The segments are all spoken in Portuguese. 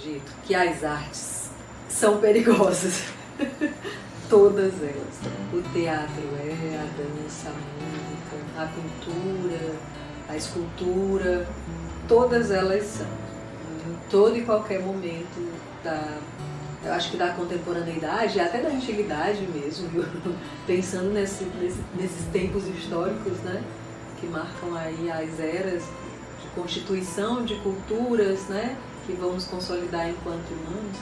acredito que as artes são perigosas. Todas elas. O teatro a dança, a música, a pintura, a escultura, todas elas são. Em todo e qualquer momento eu acho que da contemporaneidade, até da antiguidade mesmo, viu? Pensando nesses tempos históricos, né? Que marcam aí as eras de constituição de culturas, né? Que vamos consolidar enquanto humanos.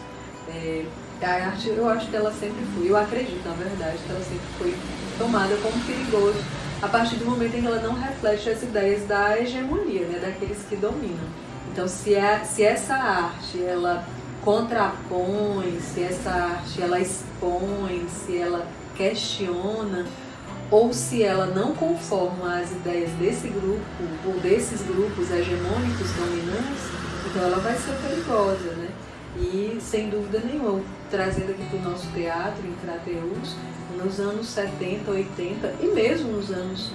A arte, eu acho que ela sempre foi, eu acredito, na verdade, que ela sempre foi tomada como perigoso a partir do momento em que ela não reflete as ideias da hegemonia, né? Daqueles que dominam. Então, se essa arte, ela contrapõe, se essa arte ela expõe, se ela questiona, ou se ela não conforma as ideias desse grupo ou desses grupos hegemônicos dominantes, então ela vai ser perigosa, né? E, sem dúvida nenhuma, trazendo aqui para o nosso teatro, em Crateús, nos anos 70, 80 e mesmo nos anos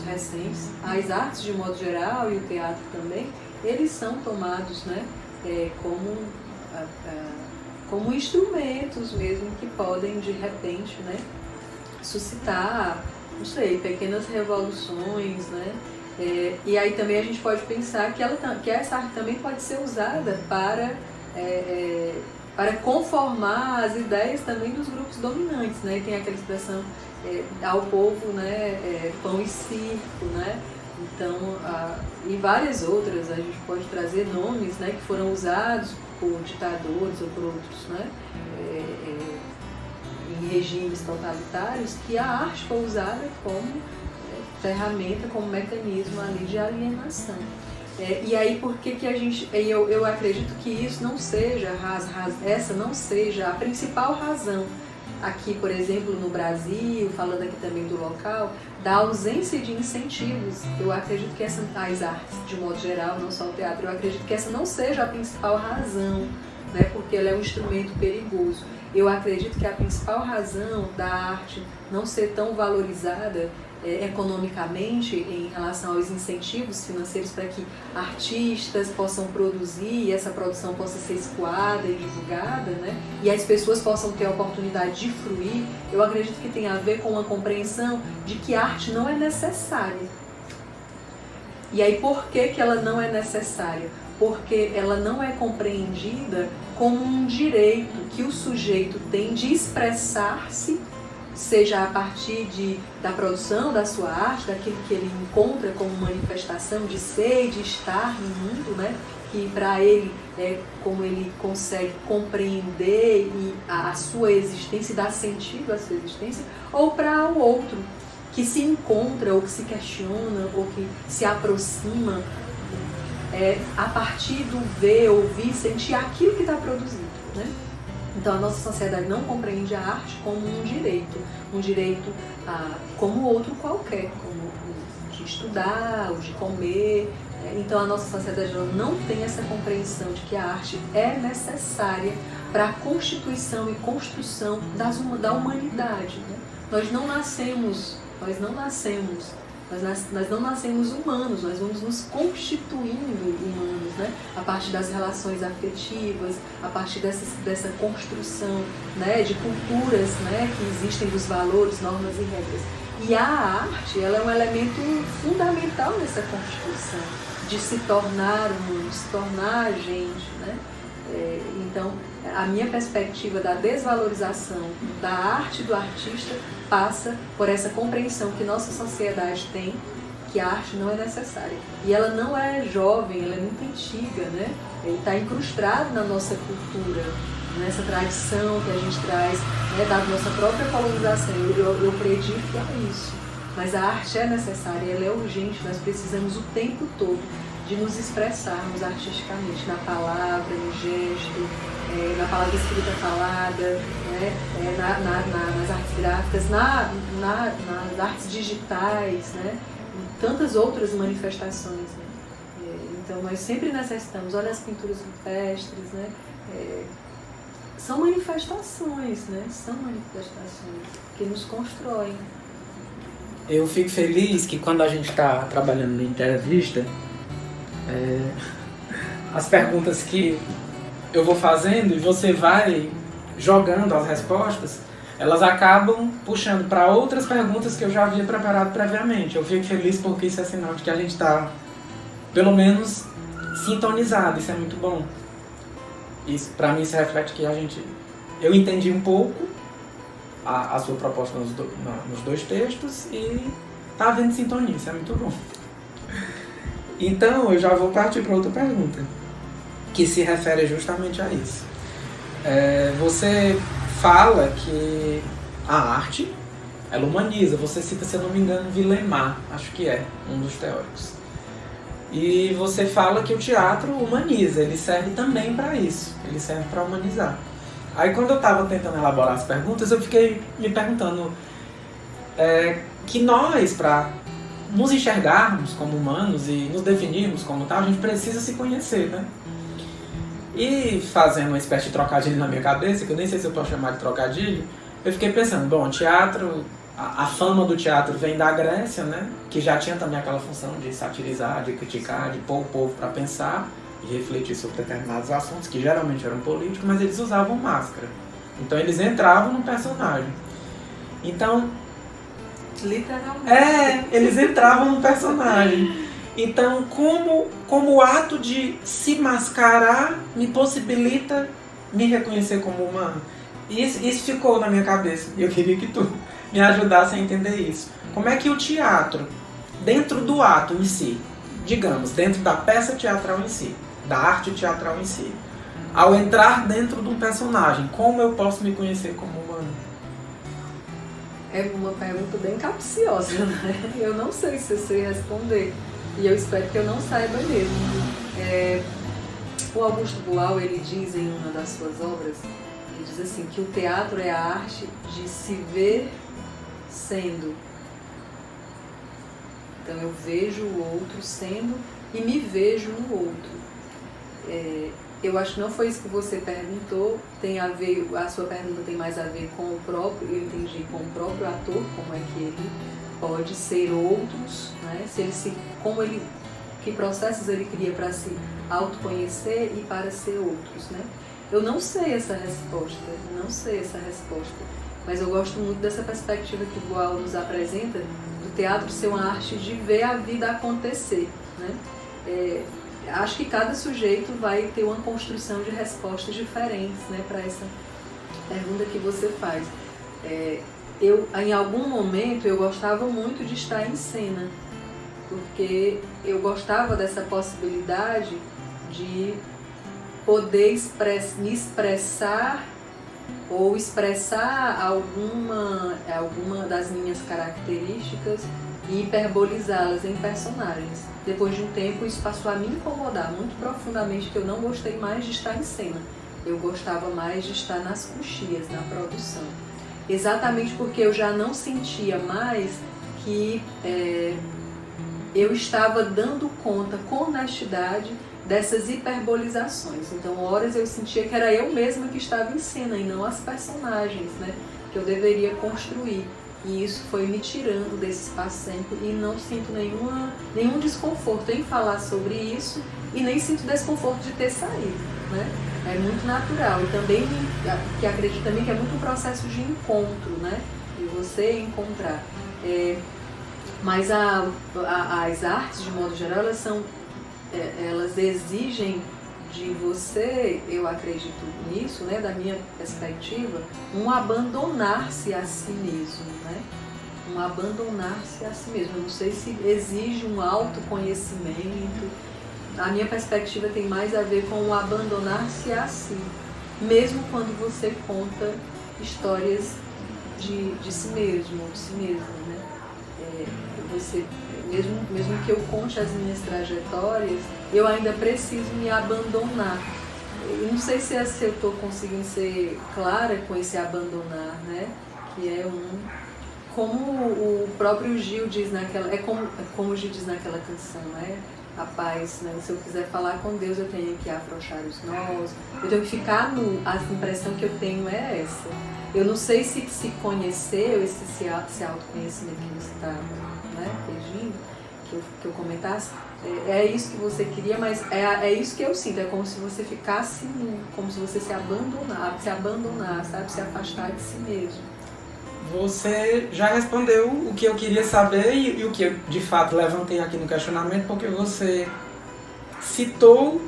recentes, as artes de modo geral e o teatro também, eles são tomados, né, como instrumentos mesmo que podem, de repente, né, suscitar, não sei, pequenas revoluções, né? E aí também a gente pode pensar que essa arte também pode ser usada para conformar as ideias também dos grupos dominantes, né? E tem aquela expressão ao povo, né, pão e circo, né? Então, e várias outras, a gente pode trazer nomes, né, que foram usados por ditadores ou por outros, né, em regimes totalitários, que a arte foi usada como ferramenta, como mecanismo ali de alienação. E aí, por que a gente... Eu acredito que isso não seja, essa não seja a principal razão aqui, por exemplo, no Brasil, falando aqui também do local, da ausência de incentivos. Eu acredito que as artes, de modo geral, não só o teatro, eu acredito que essa não seja a principal razão, né, porque ela é um instrumento perigoso. Eu acredito que a principal razão da arte não ser tão valorizada economicamente em relação aos incentivos financeiros para que artistas possam produzir e essa produção possa ser escoada e divulgada, né? E as pessoas possam ter a oportunidade de fruir, eu acredito que tem a ver com uma compreensão de que a arte não é necessária. E aí por que ela não é necessária? Porque ela não é compreendida como um direito que o sujeito tem de expressar-se, seja a partir da produção da sua arte, daquilo que ele encontra como manifestação de ser e de estar no mundo, né? Que para ele é como ele consegue compreender a sua existência e dar sentido à sua existência, ou para o outro, que se encontra, ou que se questiona, ou que se aproxima a partir do ver, ouvir, sentir aquilo que está produzido, né? Então a nossa sociedade não compreende a arte como um direito como outro qualquer, como o de estudar, o de comer. Então a nossa sociedade não tem essa compreensão de que a arte é necessária para a constituição e construção da humanidade, né? Nós não nascemos humanos, nós vamos nos constituindo humanos, né? A partir das relações afetivas, a partir dessa construção, né, de culturas, né, que existem dos valores, normas e regras. E a arte, ela é um elemento fundamental nessa constituição, de se tornar humano, de se tornar gente, né? Então, a minha perspectiva da desvalorização da arte do artista passa por essa compreensão que nossa sociedade tem, que a arte não é necessária. E ela não é jovem, ela é muito antiga, né? Está incrustado na nossa cultura, nessa tradição que a gente traz, né, da nossa própria colonização. Eu acredito que é isso. Mas a arte é necessária, ela é urgente, nós precisamos o tempo todo de nos expressarmos artisticamente, na palavra, no gesto, na palavra escrita falada, né, nas artes gráficas, nas artes digitais, né, e tantas outras manifestações, né. Então nós sempre necessitamos, olha as pinturas rupestres, né, são manifestações, né, que nos constroem. Eu fico feliz que quando a gente está trabalhando na entrevista, as perguntas que eu vou fazendo e você vai jogando as respostas, elas acabam puxando para outras perguntas que eu já havia preparado previamente. Eu fico feliz porque isso é sinal de que a gente está, pelo menos, sintonizado. Isso é muito bom. Isso, para mim, isso reflete que eu entendi um pouco a sua proposta nos dois textos e está havendo sintonia. Isso é muito bom. Então, eu já vou partir para outra pergunta, que se refere justamente a isso. Você fala que a arte, ela humaniza. Você cita, se eu não me engano, Villemar, acho que é um dos teóricos. E você fala que o teatro humaniza, ele serve também para isso, ele serve para humanizar. Aí quando eu estava tentando elaborar as perguntas, eu fiquei me perguntando que nós, para nos enxergarmos como humanos e nos definirmos como tal, a gente precisa se conhecer, né? E fazendo uma espécie de trocadilho na minha cabeça, que eu nem sei se eu posso chamar de trocadilho, eu fiquei pensando, bom, teatro, a fama do teatro vem da Grécia, né? Que já tinha também aquela função de satirizar, de criticar, de pôr o povo para pensar e refletir sobre determinados assuntos, que geralmente eram políticos, mas eles usavam máscara. Então eles entravam no personagem. Então... literalmente. Eles entravam no personagem. Então, como o ato de se mascarar me possibilita me reconhecer como humano? Isso ficou na minha cabeça. E eu queria que tu me ajudasse a entender isso. Como é que o teatro, dentro do ato em si, digamos, dentro da peça teatral em si, da arte teatral em si, ao entrar dentro de um personagem, como eu posso me conhecer como humano? É uma pergunta bem capciosa, né? Eu não sei se eu sei responder. E eu espero que eu não saiba mesmo. O Augusto Boal, ele diz em uma das suas obras, ele diz assim, que o teatro é a arte de se ver sendo. Então eu vejo o outro sendo e me vejo no outro. Eu acho que não foi isso que você perguntou, tem a ver, a sua pergunta tem mais a ver com o próprio, eu entendi, com o próprio ator, como é que ele pode ser outros, né? Que processos ele cria para se autoconhecer e para ser outros, né? Eu não sei essa resposta, mas eu gosto muito dessa perspectiva que o Boal nos apresenta, do teatro ser uma arte de ver a vida acontecer, né? Acho que cada sujeito vai ter uma construção de respostas diferentes, né, para essa pergunta que você faz. Em algum momento, eu gostava muito de estar em cena, porque eu gostava dessa possibilidade de poder me expressar ou expressar alguma das minhas características e hiperbolizá-las em personagens. Depois de um tempo, isso passou a me incomodar muito profundamente, que eu não gostei mais de estar em cena. Eu gostava mais de estar nas coxias, na produção. Exatamente porque eu já não sentia mais que eu estava dando conta com honestidade dessas hiperbolizações. Então, horas eu sentia que era eu mesma que estava em cena e não as personagens, né, que eu deveria construir. E isso foi me tirando desse espaço-tempo e não sinto nenhum desconforto em falar sobre isso e nem sinto desconforto de ter saído, né? É muito natural e também que acredito também que é muito um processo de encontro, né? De você encontrar. Mas as artes, de modo geral, elas exigem de você, eu acredito nisso, né, da minha perspectiva, um abandonar-se a si mesmo, né? Um abandonar-se a si mesmo. Eu não sei se exige um autoconhecimento. A minha perspectiva tem mais a ver com o abandonar-se a si, mesmo quando você conta histórias de si mesmo, ou de si mesmo, né? Mesmo que eu conte as minhas trajetórias, eu ainda preciso me abandonar. Eu não sei se eu estou conseguindo ser clara com esse abandonar, né? Que é como o próprio Gil diz naquela... como o Gil diz naquela canção, né? A paz, né? Se eu quiser falar com Deus, eu tenho que afrouxar os nós, eu tenho que ficar nu. A impressão que eu tenho é essa. Eu não sei se conhecer, esse autoconhecimento que você está, né, pedindo, que eu comentasse, é isso que você queria, mas é isso que eu sinto, é como se você ficasse, como se você se abandonar, sabe, se afastar de si mesmo. Você já respondeu o que eu queria saber e o que eu de fato levantei aqui no questionamento, porque você citou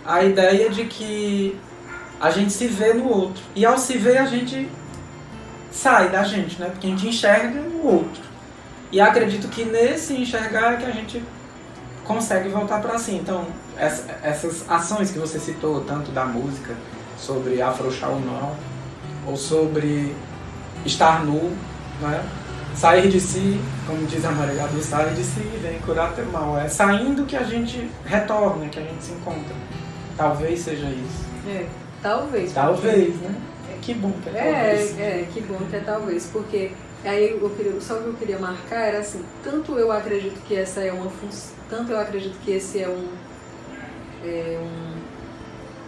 a ideia de que a gente se vê no outro. E ao se ver, a gente sai da gente, né? Porque a gente enxerga o outro. E acredito que nesse enxergar é que a gente consegue voltar para si. Então, essas ações que você citou, tanto da música, sobre afrouxar ou não, ou sobre estar nu, né? Sair de si, como diz a Maria Gabi, sair de si, vem curar teu mal. É saindo que a gente retorna, que a gente se encontra. Talvez seja isso. Talvez. Talvez, né? Que bom que é talvez. Que bom que é talvez, porque aí só o que eu queria marcar era assim, tanto eu acredito que essa é uma função, tanto eu acredito que esse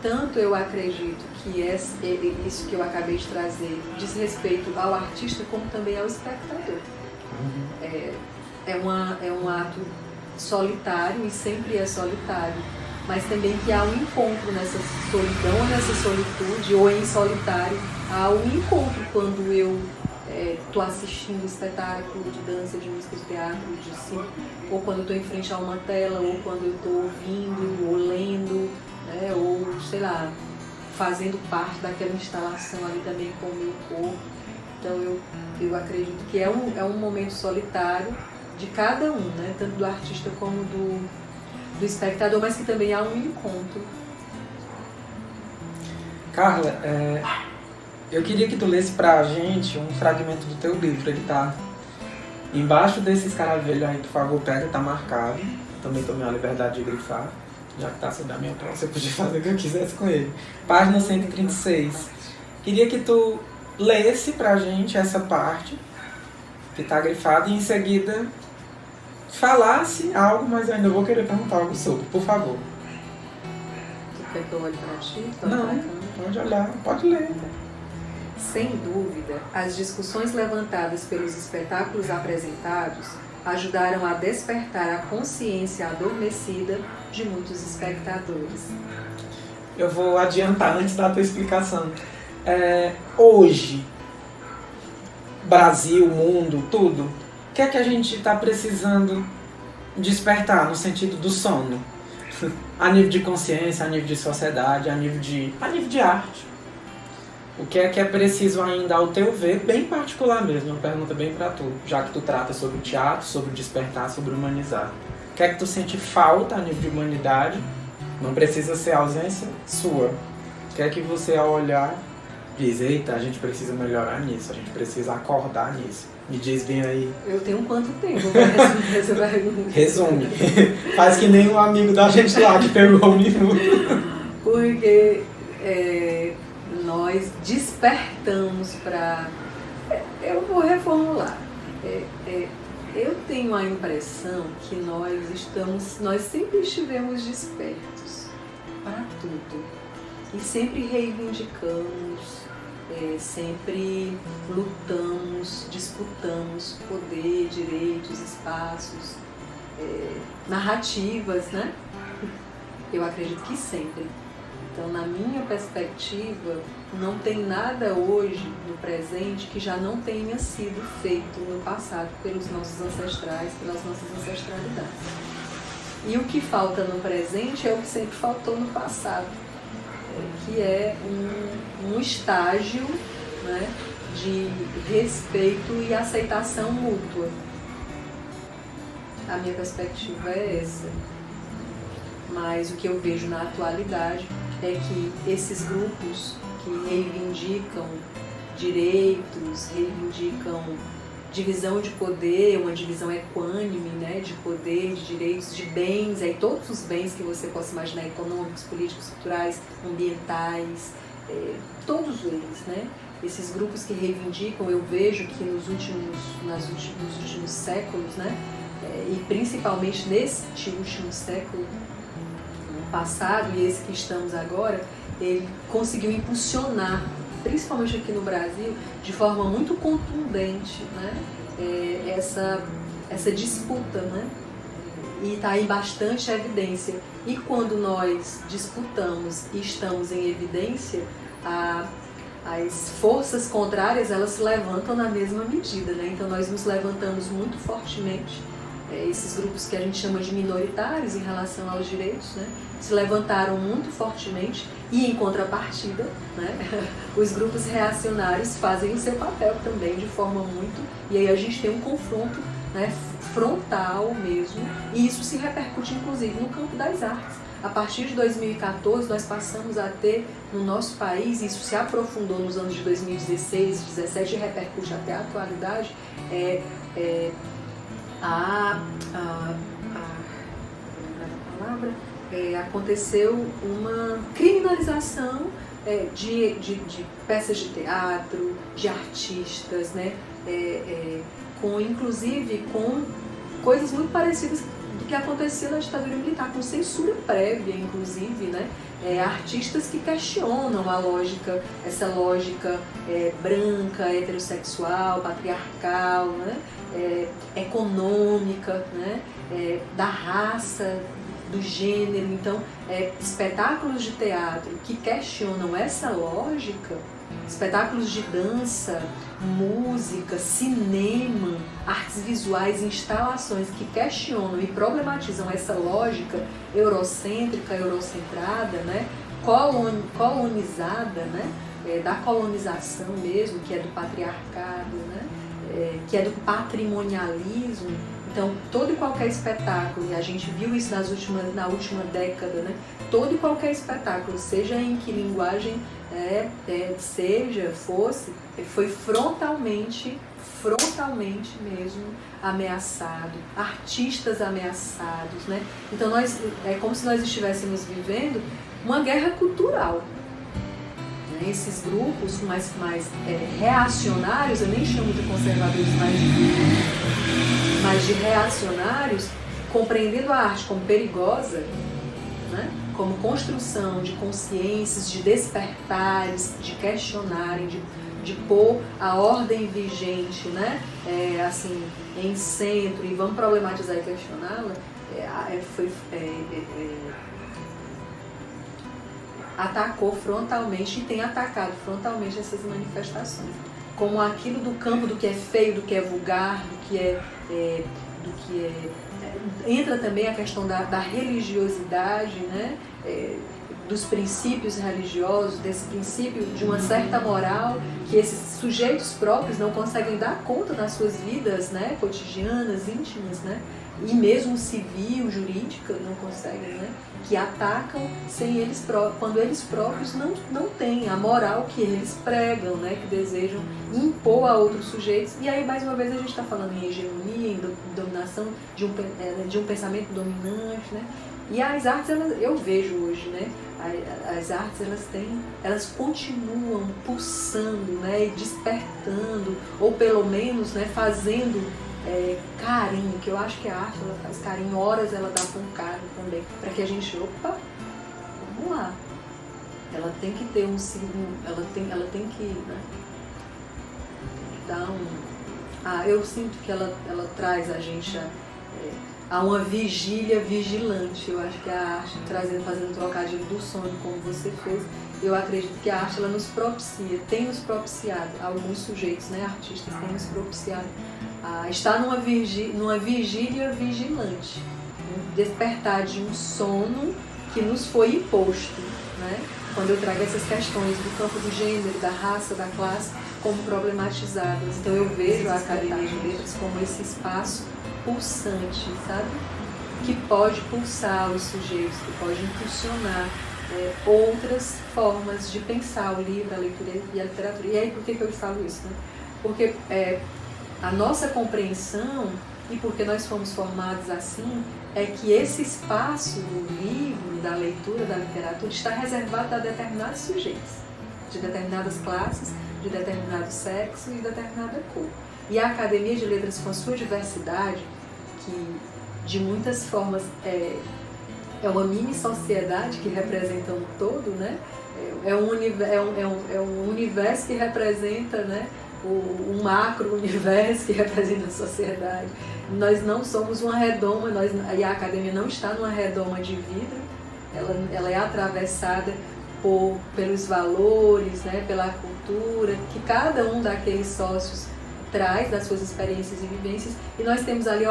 tanto eu acredito que isso que eu acabei de trazer diz respeito ao artista como também ao espectador. É um ato solitário e sempre é solitário, mas também que há um encontro nessa solidão ou nessa solitude, ou em solitário, há um encontro quando eu estou assistindo espetáculo de dança, de música, de teatro, de circo, ou quando eu estou em frente a uma tela, ou quando eu estou ouvindo, ou lendo, né, ou, sei lá, fazendo parte daquela instalação ali também com o meu corpo. Então eu acredito que é um momento solitário de cada um, né, tanto do artista como do espectador, mas que também há um encontro. Carla, eu queria que tu lesse pra gente um fragmento do teu livro. Ele tá embaixo desse escaravelho aí, por favor, pega, tá marcado. Também tomei a liberdade de grifar, já que tá sob a minha prova, você podia fazer o que eu quisesse com ele. Página 136. Queria que tu lesse pra gente essa parte que tá grifada e em seguida falasse algo, mas eu ainda vou querer perguntar algo sobre, por favor. Tu quer que eu olhe pra ti? Não, pode olhar, pode ler. Sem dúvida, as discussões levantadas pelos espetáculos apresentados ajudaram a despertar a consciência adormecida de muitos espectadores. Eu vou adiantar antes da tua explicação. Hoje, Brasil, mundo, tudo, o que é que a gente está precisando despertar no sentido do sono? A nível de consciência, a nível de sociedade, a nível de arte. O que é preciso ainda, ao teu ver, bem particular mesmo, uma pergunta bem para tu, já que tu trata sobre o teatro, sobre despertar, sobre humanizar. O que é que tu sente falta a nível de humanidade? Não precisa ser ausência sua. O que é que você, ao olhar, diz, eita, a gente precisa melhorar nisso, a gente precisa acordar nisso. Me diz bem aí. Eu tenho quanto tempo para responder essa pergunta? Resume. Faz que nem um amigo da gente lá que pegou um minuto. Porque nós despertamos para... Eu vou reformular. Eu tenho a impressão que nós sempre estivemos despertos para tudo. E sempre reivindicamos, sempre lutamos, disputamos poder, direitos, espaços, narrativas, né? Eu acredito que sempre. Então, na minha perspectiva, não tem nada hoje, no presente, que já não tenha sido feito no passado pelos nossos ancestrais, pelas nossas ancestralidades. E o que falta no presente é o que sempre faltou no passado, que é um estágio, né, de respeito e aceitação mútua. A minha perspectiva é essa. Mas o que eu vejo na atualidade é que esses grupos que reivindicam direitos, reivindicam divisão de poder, uma divisão equânime, né, de poder, de direitos, de bens, aí todos os bens que você possa imaginar, econômicos, políticos, culturais, ambientais, todos eles, né? Esses grupos que reivindicam, eu vejo que nos últimos séculos, né, e principalmente neste último século passado e esse que estamos agora, ele conseguiu impulsionar, principalmente aqui no Brasil, de forma muito contundente, né, essa disputa, né, e está em bastante evidência. E quando nós disputamos e estamos em evidência, as forças contrárias, elas se levantam na mesma medida, né? Então nós nos levantamos muito fortemente, esses grupos que a gente chama de minoritários em relação aos direitos, né? Se levantaram muito fortemente e em contrapartida, né? Os grupos reacionários fazem o seu papel também de forma muito... E aí a gente tem um confronto, né, frontal mesmo, e isso se repercute inclusive no campo das artes. A partir de 2014, nós passamos a ter no nosso país, isso se aprofundou nos anos de 2016, 2017 e repercute até a atualidade, aconteceu uma criminalização de peças de teatro, de artistas, né? Inclusive com coisas muito parecidas do que acontecia na ditadura militar, com censura prévia, inclusive, né? Artistas que questionam essa lógica branca, heterossexual, patriarcal, né? Econômica, né? Da raça, do gênero. Então, espetáculos de teatro que questionam essa lógica, espetáculos de dança, música, cinema, artes visuais, instalações que questionam e problematizam essa lógica eurocêntrica, eurocentrada, né? Colonizada, né? Da colonização mesmo, que é do patriarcado, né? Que é do patrimonialismo. Então, todo e qualquer espetáculo, e a gente viu isso na última década, né? Todo e qualquer espetáculo, seja em que linguagem foi frontalmente mesmo ameaçado, artistas ameaçados, né? Então, é como se nós estivéssemos vivendo uma guerra cultural. Esses grupos mais reacionários, eu nem chamo de conservadores, mas de reacionários, compreendendo a arte como perigosa, né? Como construção de consciências, de despertares, de questionarem, de pôr a ordem vigente, né? Assim, em centro, e vamos problematizar e questioná-la, atacou frontalmente e tem atacado frontalmente essas manifestações, como aquilo do campo do que é feio, do que é vulgar, entra também a questão da religiosidade, né? Dos princípios religiosos, desse princípio de uma certa moral que esses sujeitos próprios não conseguem dar conta nas suas vidas, né? Cotidianas, íntimas, né? E mesmo civil, jurídica, não conseguem, né? Que atacam quando eles próprios não têm a moral que eles pregam, né? Que desejam impor a outros sujeitos. E aí, mais uma vez, a gente está falando em hegemonia, em dominação de um pensamento dominante, né? E as artes, eu vejo hoje, né? As artes, elas continuam pulsando, né? E despertando, ou pelo menos, né? Fazendo carinho, que eu acho que a arte ela faz carinho, horas ela dá pancada também, para que a gente, vamos lá, ela tem que ter um signo, ela tem que, né, dar eu sinto que ela traz a gente a uma vigília vigilante. Eu acho que a arte, fazendo um trocadilho do sonho, como você fez, eu acredito que a arte ela nos propicia, tem nos propiciado, alguns sujeitos, né, artistas, têm nos propiciado está numa vigília vigilante, um despertar de um sono que nos foi imposto, né? Quando eu trago essas questões do campo do gênero, da raça, da classe, como problematizadas. Então eu vejo a Academia de Letras como esse espaço pulsante, sabe? Que pode pulsar os sujeitos, que pode impulsionar outras formas de pensar o livro, a leitura e a literatura. E aí, por que eu falo isso, né? Porque a nossa compreensão, e porque nós fomos formados assim, é que esse espaço do livro, da leitura, da literatura, está reservado a determinados sujeitos, de determinadas classes, de determinado sexo e de determinada cor. E a Academia de Letras, com a sua diversidade, que de muitas formas é uma mini-sociedade que representa um todo, né? É um universo que representa, né, o macro-universo que representa a sociedade. Nós não somos uma redoma, e a academia não está numa redoma de vidro, ela é atravessada pelos valores, né, pela cultura, que cada um daqueles sócios traz das suas experiências e vivências, e nós temos ali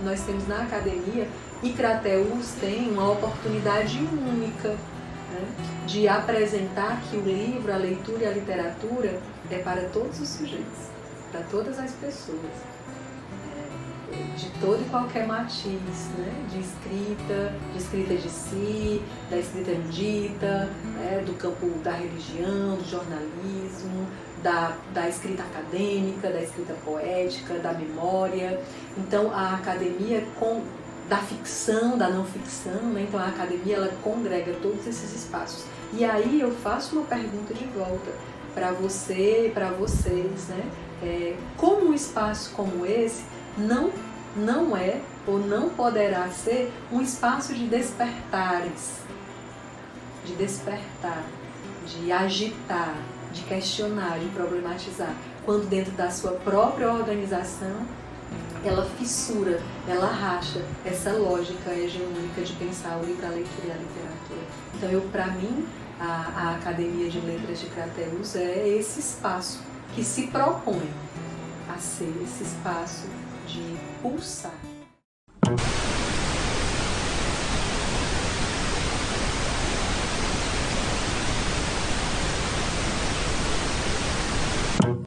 nós temos na academia, e Crateús tem uma oportunidade única, né, de apresentar que o livro, a leitura e a literatura é para todos os sujeitos, para todas as pessoas, de todo e qualquer matiz, né, de escrita de si, da escrita erudita, né, do campo da religião, do jornalismo, da escrita acadêmica, da escrita poética, da memória. Então a academia, da ficção, da não ficção, né? Então a academia ela congrega todos esses espaços. E aí eu faço uma pergunta de volta para você, para vocês, né? Como um espaço como esse não é ou não poderá ser um espaço de despertares, de despertar, de agitar, de questionar, de problematizar, quando dentro da sua própria organização ela fissura, ela racha essa lógica hegemônica de pensar o livro, a leitura e a literatura. Então, para mim, a Academia de Letras de Crateús é esse espaço que se propõe a ser esse espaço de pulsar.